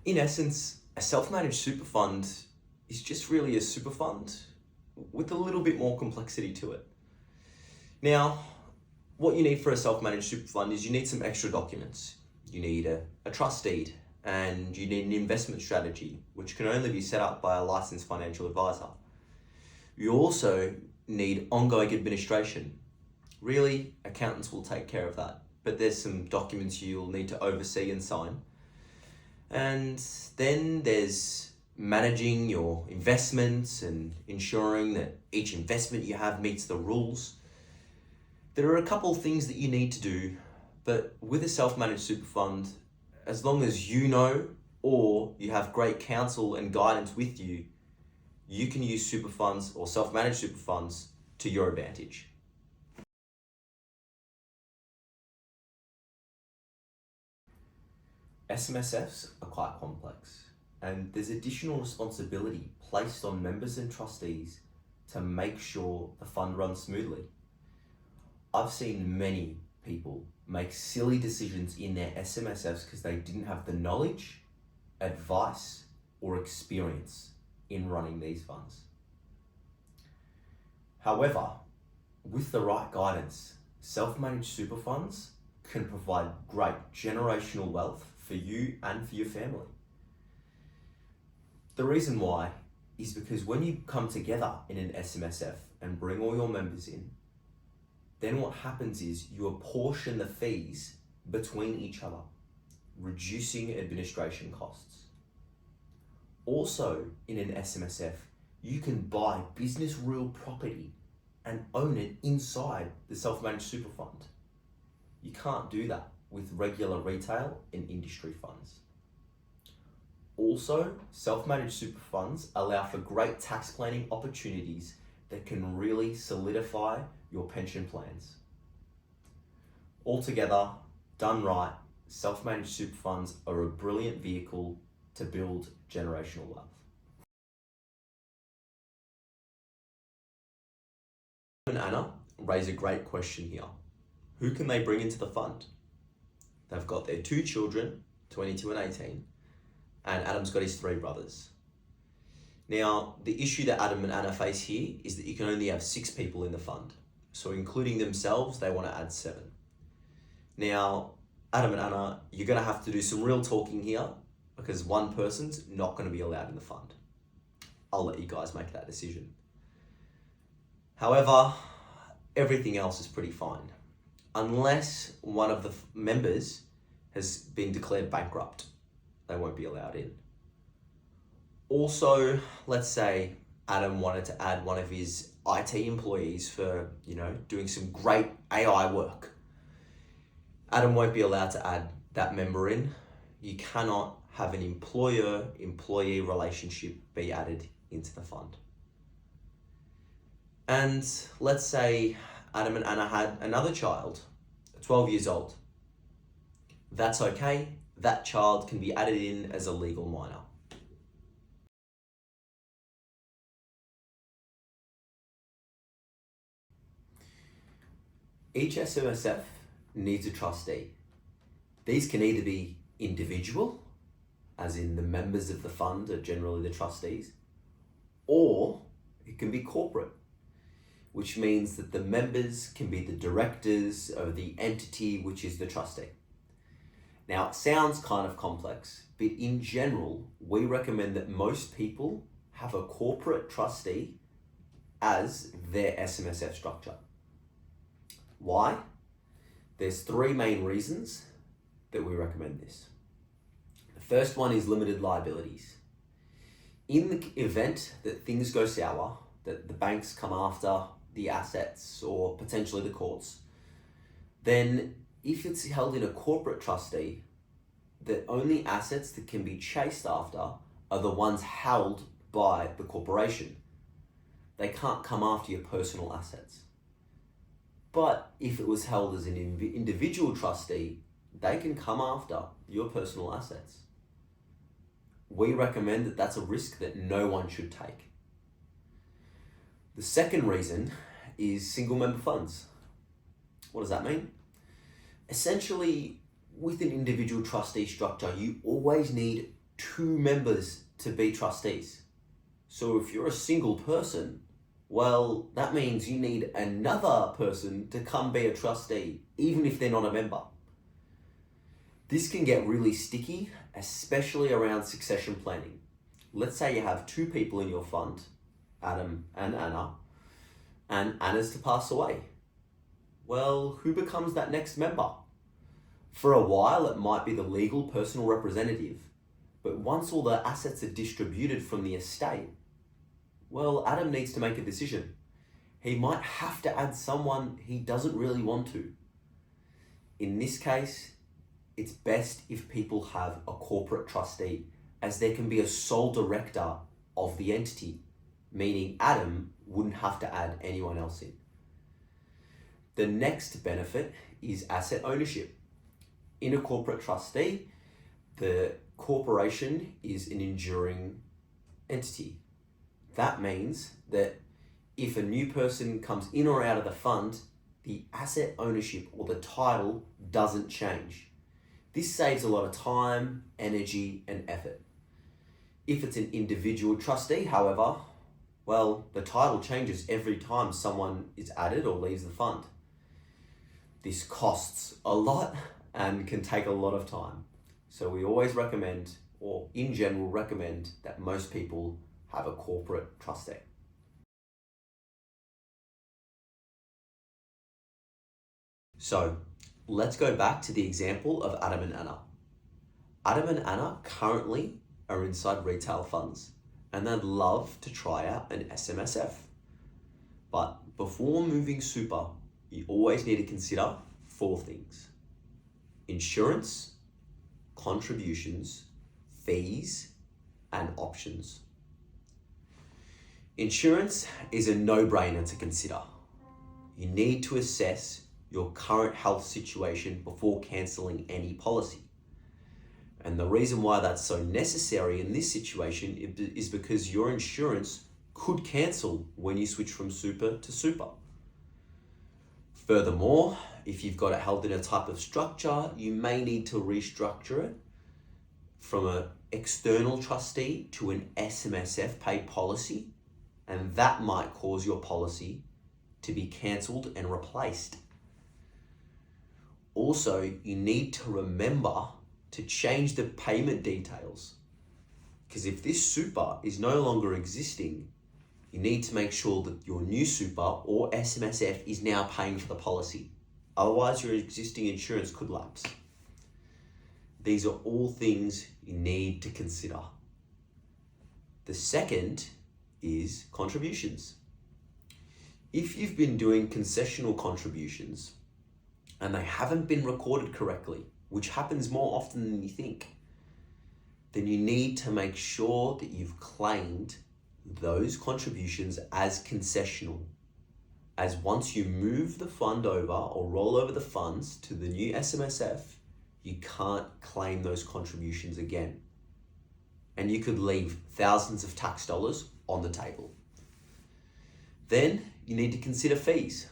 In essence, a self-managed super fund is just really a super fund with a little bit more complexity to it. Now, what you need for a self-managed super fund is you need some extra documents. You need a trust deed, and you need an investment strategy, which can only be set up by a licensed financial advisor. You also need ongoing administration. Really, accountants will take care of that, but there's some documents you'll need to oversee and sign. And then there's managing your investments and ensuring that each investment you have meets the rules. There are a couple of things that you need to do, but with a self-managed super fund, as long as you know or you have great counsel and guidance with you, you can use super funds or self-managed super funds to your advantage. SMSFs are quite complex, and there's additional responsibility placed on members and trustees to make sure the fund runs smoothly. I've seen many people make silly decisions in their SMSFs because they didn't have the knowledge, advice, or experience in running these funds. However, with the right guidance, self-managed super funds can provide great generational wealth for you and for your family. The reason why is because when you come together in an SMSF and bring all your members in, then what happens is you apportion the fees between each other, reducing administration costs. Also, in an SMSF, you can buy business real property and own it inside the self-managed super fund. You can't do that with regular retail and industry funds. Also, self-managed super funds allow for great tax planning opportunities that can really solidify your pension plans. Altogether, done right, self-managed super funds are a brilliant vehicle to build generational wealth. And Anna raise a great question here. Who can they bring into the fund? They've got their 2 children, 22 and 18, and Adam's got his 3 brothers. Now, the issue that Adam and Anna face here is that you can only have 6 people in the fund. So including themselves, they want to add 7. Now, Adam and Anna, you're going to have to do some real talking here because one person's not going to be allowed in the fund. I'll let you guys make that decision. However, everything else is pretty fine, unless one of the members has been declared bankrupt. They won't be allowed in. Also, let's say Adam wanted to add one of his IT employees for, doing some great AI work. Adam won't be allowed to add that member in. You cannot have an employer-employee relationship be added into the fund. And let's say Adam and Anna had another child, 12 years old. That's okay. That child can be added in as a legal minor. Each SMSF needs a trustee. These can either be individual, as in the members of the fund are generally the trustees, or it can be corporate, which means that the members can be the directors of the entity which is the trustee. Now, it sounds kind of complex, but in general, we recommend that most people have a corporate trustee as their SMSF structure. Why? There's 3 main reasons that we recommend this. The first one is limited liabilities. In the event that things go sour, that the banks come after the assets or potentially the courts, then if it's held in a corporate trustee, the only assets that can be chased after are the ones held by the corporation. They can't come after your personal assets. But if it was held as an individual trustee, they can come after your personal assets. We recommend that that's a risk that no one should take. The second reason is single member funds. What does that mean? Essentially, with an individual trustee structure, you always need 2 members to be trustees. So if you're a single person, well, that means you need another person to come be a trustee, even if they're not a member. This can get really sticky, especially around succession planning. Let's say you have 2 people in your fund, Adam and Anna, and Anna's to pass away. Well, who becomes that next member? For a while, it might be the legal personal representative, but once all the assets are distributed from the estate, well, Adam needs to make a decision. He might have to add someone he doesn't really want to. In this case, it's best if people have a corporate trustee, as there can be a sole director of the entity, meaning Adam wouldn't have to add anyone else in. The next benefit is asset ownership. In a corporate trustee, the corporation is an enduring entity. That means that if a new person comes in or out of the fund, the asset ownership or the title doesn't change. This saves a lot of time, energy, and effort. If it's an individual trustee, however, well, the title changes every time someone is added or leaves the fund. This costs a lot and can take a lot of time. So we always recommend, or in general recommend, that most people have a corporate trustee. So let's go back to the example of Adam and Anna. Adam and Anna currently are inside retail funds and they'd love to try out an SMSF. But before moving super, you always need to consider 4 things: insurance, contributions, fees, and options. Insurance is a no-brainer to consider. You need to assess your current health situation before cancelling any policy. And the reason why that's so necessary in this situation is because your insurance could cancel when you switch from super to super. Furthermore, if you've got it held in a type of structure, you may need to restructure it from an external trustee to an SMSF paid policy, and that might cause your policy to be cancelled and replaced. Also, you need to remember to change the payment details, because if this super is no longer existing, you need to make sure that your new super or SMSF is now paying for the policy. Otherwise, your existing insurance could lapse. These are all things you need to consider. The second is contributions. If you've been doing concessional contributions and they haven't been recorded correctly, which happens more often than you think, then you need to make sure that you've claimed those contributions as concessional, as once you move the fund over or roll over the funds to the new SMSF, you can't claim those contributions again. And you could leave thousands of tax dollars on the table. Then you need to consider fees.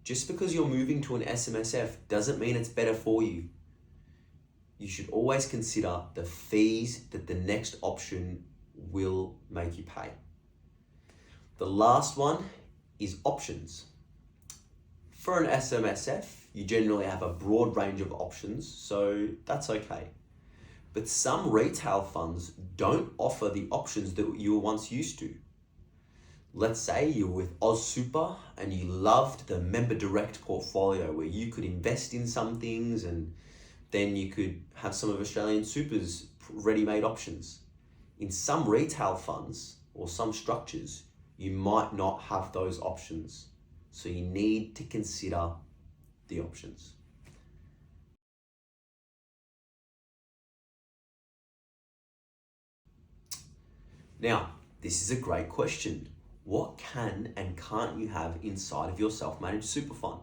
Just because you're moving to an SMSF doesn't mean it's better for you. You should always consider the fees that the next option will make you pay. The last one is options. For an SMSF, you generally have a broad range of options, so that's okay. But some retail funds don't offer the options that you were once used to. Let's say you were with AusSuper and you loved the member direct portfolio where you could invest in some things and then you could have some of Australian Super's ready-made options. In some retail funds or some structures, you might not have those options. So you need to consider the options. Now, this is a great question. What can and can't you have inside of your self-managed super fund?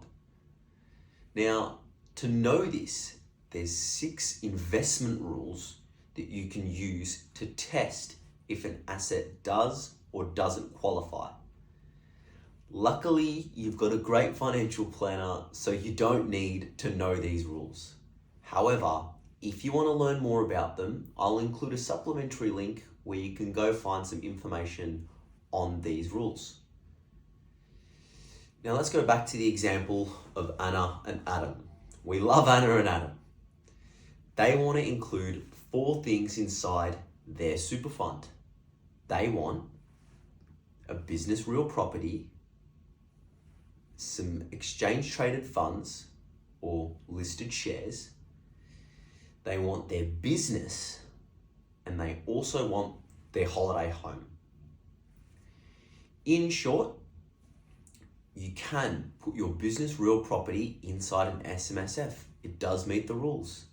Now, to know this, there's 6 investment rules that you can use to test if an asset does or doesn't qualify. Luckily, you've got a great financial planner, so you don't need to know these rules. However, If you want to learn more about them, I'll include a supplementary link where you can go find some information on these rules. Now let's go back to the example of Anna and Adam. We love Anna and Adam. They want to include 4 things inside their super fund. They want a business real property, some exchange traded funds or listed shares. They want their business, and they also want their holiday home. In short, you can put your business real property inside an SMSF. It does meet the rules.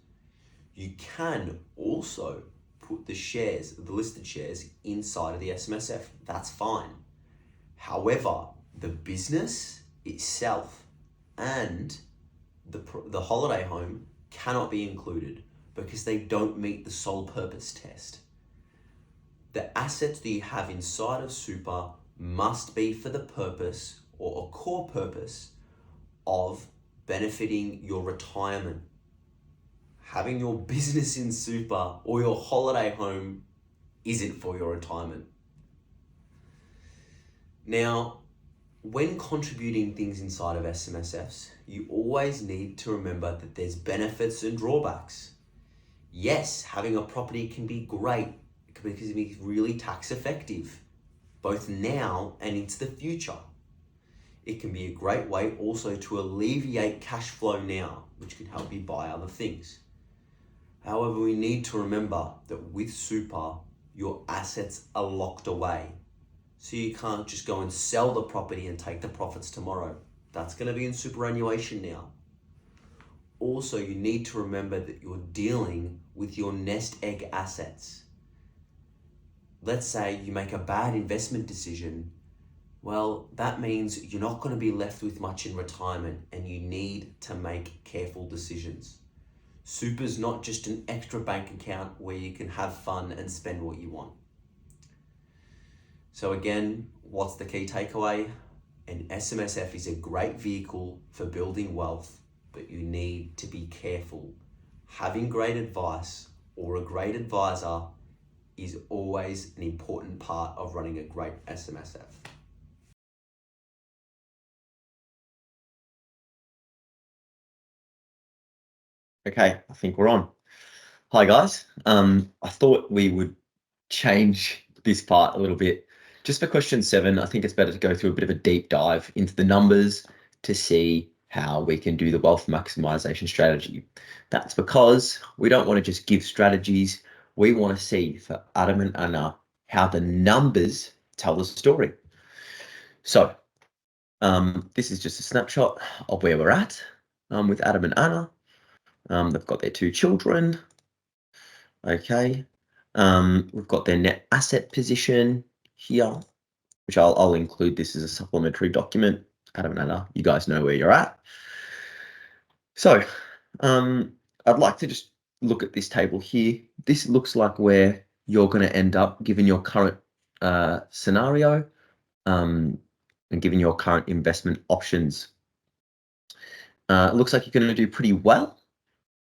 You can also put the shares, the listed shares, inside of the SMSF. That's fine. However, the business itself and the holiday home cannot be included because they don't meet the sole purpose test. The assets that you have inside of super must be for the purpose or a core purpose of benefiting your retirement. Having your business in super or your holiday home isn't for your retirement. Now, when contributing things inside of SMSFs, you always need to remember that there's benefits and drawbacks. Yes, having a property can be great because it can be really tax effective, both now and into the future. It can be a great way also to alleviate cash flow now, which can help you buy other things. However, we need to remember that with super, your assets are locked away. So you can't just go and sell the property and take the profits tomorrow. That's going to be in superannuation now. Also, you need to remember that you're dealing with your nest egg assets. Let's say you make a bad investment decision. Well, that means you're not going to be left with much in retirement and you need to make careful decisions. Super's not just an extra bank account where you can have fun and spend what you want. So again, what's the key takeaway? An SMSF is a great vehicle for building wealth, but you need to be careful. Having great advice or a great advisor is always an important part of running a great SMSF. Okay, I think we're on. Hi guys. I thought we would change this part a little bit. Just for question 7, I think it's better to go through a bit of a deep dive into the numbers to see how we can do the wealth maximization strategy. That's because we don't want to just give strategies. We want to see for Adam and Anna how the numbers tell the story. So this is just a snapshot of where we're at with Adam and Anna. They've got their 2 children. Okay. We've got their net asset position here, which I'll include this as a supplementary document. Adam and Anna, you guys know where you're at. So I'd like to just look at this table here. This looks like where you're going to end up given your current scenario and given your current investment options. It looks like you're going to do pretty well.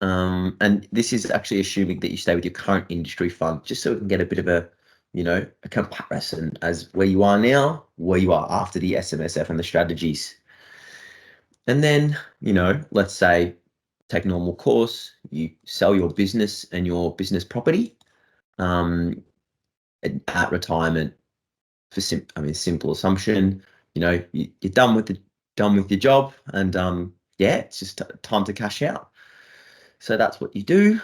And this is actually assuming that you stay with your current industry fund, just so we can get a bit of a comparison as where you are now, where you are after the SMSF and the strategies. And then, let's say take normal course, you sell your business and your business property at retirement. Simple assumption, you're done with your job, and it's just time to cash out. So that's what you do.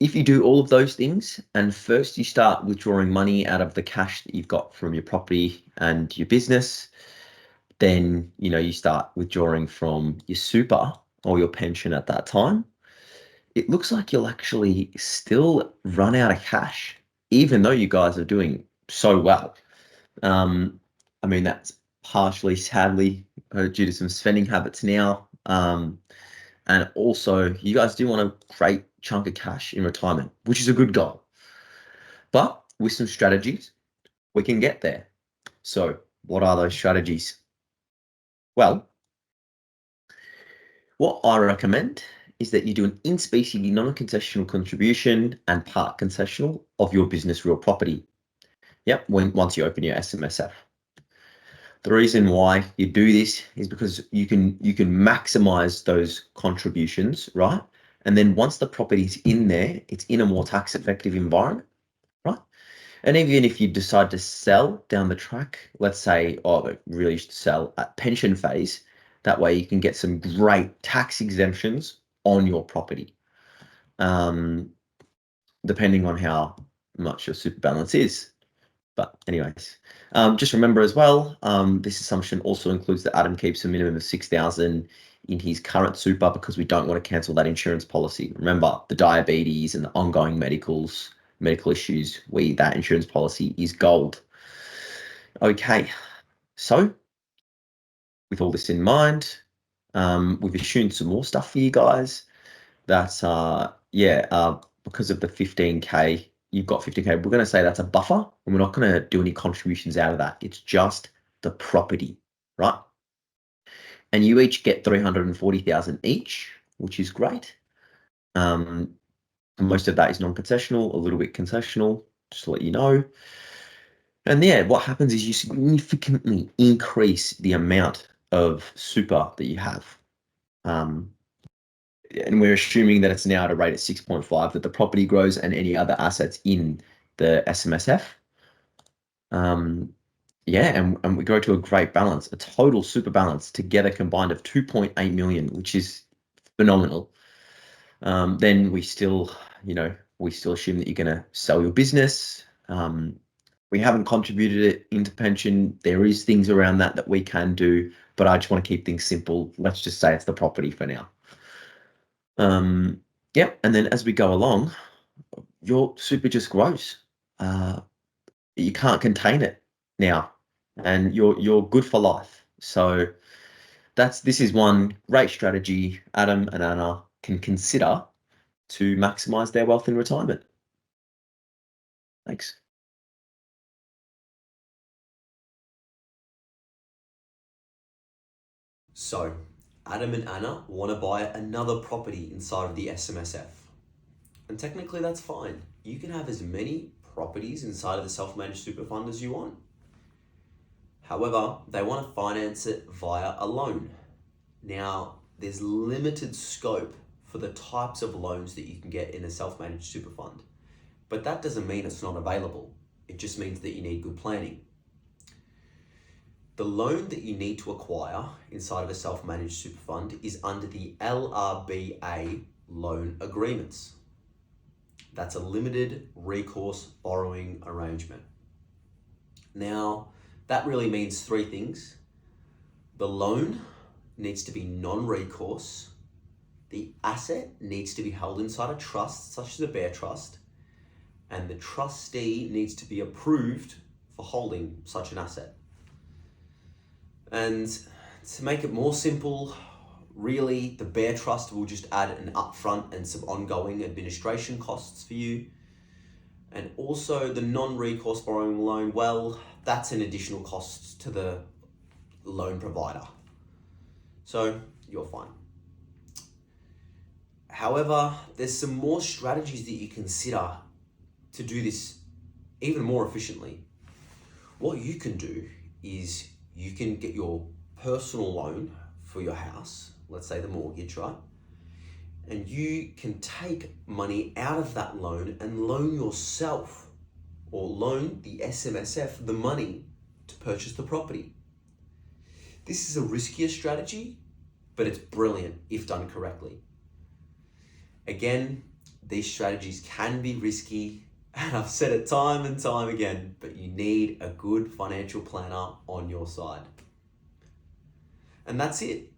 If you do all of those things, and first you start withdrawing money out of the cash that you've got from your property and your business, then you start withdrawing from your super or your pension at that time. It looks like you'll actually still run out of cash, even though you guys are doing so well. That's partially, sadly, due to some spending habits now. And also, you guys do want a great chunk of cash in retirement, which is a good goal. But with some strategies, we can get there. So what are those strategies? Well, what I recommend is that you do an in-specie non-concessional contribution and part concessional of your business real property. Yep, once you open your SMSF. The reason why you do this is because you can maximize those contributions, right? And then once the property's in there, it's in a more tax effective environment, right? And even if you decide to sell down the track, let's say, really sell at pension phase, that way you can get some great tax exemptions on your property, depending on how much your super balance is. But anyways, just remember as well, this assumption also includes that Adam keeps a minimum of 6,000 in his current super because we don't want to cancel that insurance policy. Remember, the diabetes and the ongoing medical issues, that insurance policy is gold. Okay, so with all this in mind, we've assumed some more stuff for you guys. That's because of the 15K, you've got 15K. We're going to say that's a buffer, and we're not going to do any contributions out of that. It's just the property, right? And you each get 340,000 each, which is great. Most of that is non-concessional, a little bit concessional, just to let you know. And what happens is you significantly increase the amount of super that you have. And we're assuming that it's now at a rate of 6.5, that the property grows and any other assets in the SMSF. And we go to a great balance, a total super balance together combined of 2.8 million, which is phenomenal. Then we still assume that you're going to sell your business. We haven't contributed it into pension. There is things around that we can do, but I just want to keep things simple. Let's just say it's the property for now. And then as we go along, your super just grows. You can't contain it now, and you're good for life. So this is one great strategy Adam and Anna can consider to maximize their wealth in retirement. Thanks. So, Adam and Anna want to buy another property inside of the SMSF. And technically that's fine. You can have as many properties inside of the self-managed super fund as you want. However, they want to finance it via a loan. Now, there's limited scope for the types of loans that you can get in a self-managed super fund. But that doesn't mean it's not available. It just means that you need good planning. The loan that you need to acquire inside of a self-managed super fund is under the LRBA loan agreements. That's a limited recourse borrowing arrangement. Now, that really means three things. The loan needs to be non-recourse. The asset needs to be held inside a trust, such as a bear trust, and the trustee needs to be approved for holding such an asset. And to make it more simple, really, the bear trust will just add an upfront and some ongoing administration costs for you. And also the non-recourse borrowing loan, well, that's an additional cost to the loan provider. So you're fine. However, there's some more strategies that you consider to do this even more efficiently. What you can do is you can get your personal loan for your house, let's say the mortgage, right? And you can take money out of that loan and loan yourself or loan the SMSF the money to purchase the property. This is a riskier strategy, but it's brilliant if done correctly. Again, these strategies can be risky, and I've said it time and time again, but you need a good financial planner on your side. And that's it.